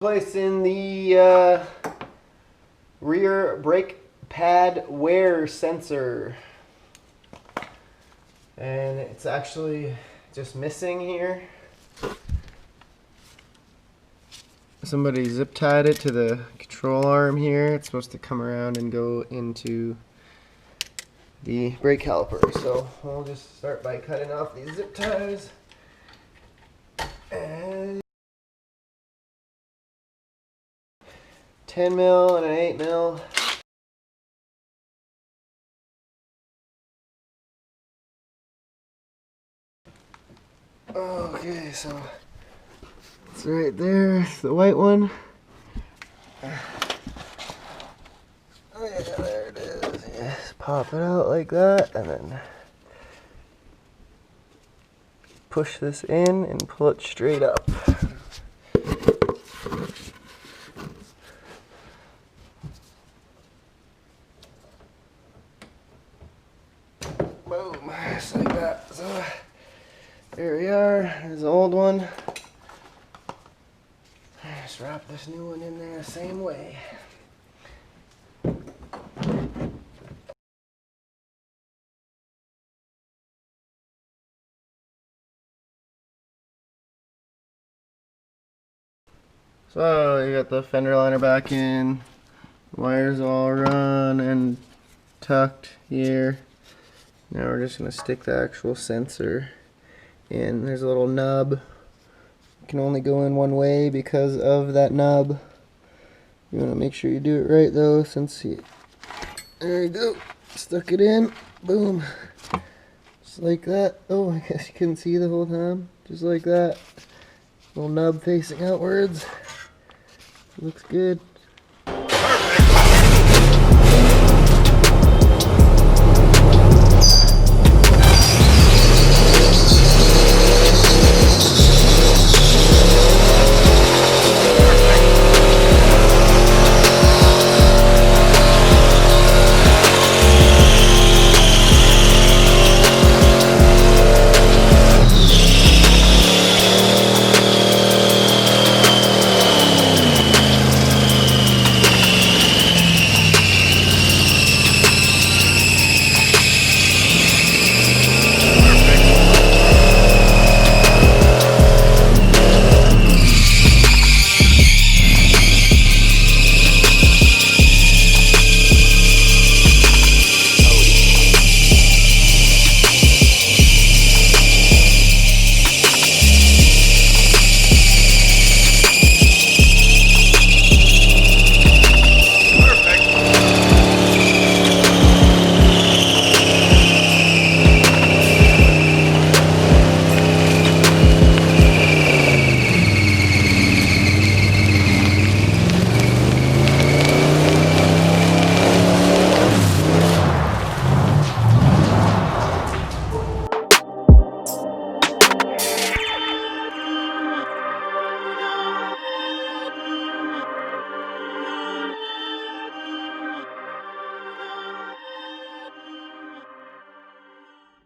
Replacing the rear brake pad wear sensor, and it's actually just missing here. Somebody zip tied it to the control arm here. It's supposed to come around and go into the brake caliper. So we'll just start by cutting off these zip ties. And 10 mil and an 8 mil. Okay, so it's right there, it's the white one. Oh yeah, there it is. Just pop it out like that, and then push this in and pull it straight up. Boom, just like that. So there we are, there's the old one. Just wrap this new one in there the same way. So you got the fender liner back in, wires all run and tucked here. Now we're just going to stick the actual sensor in. There's a little nub. It can only go in one way because of that nub. You want to make sure you do it right though, since you, there you go, stuck it in, boom, just like that. Oh, I guess you couldn't see the whole time, just like that. Little nub facing outwards. Looks good.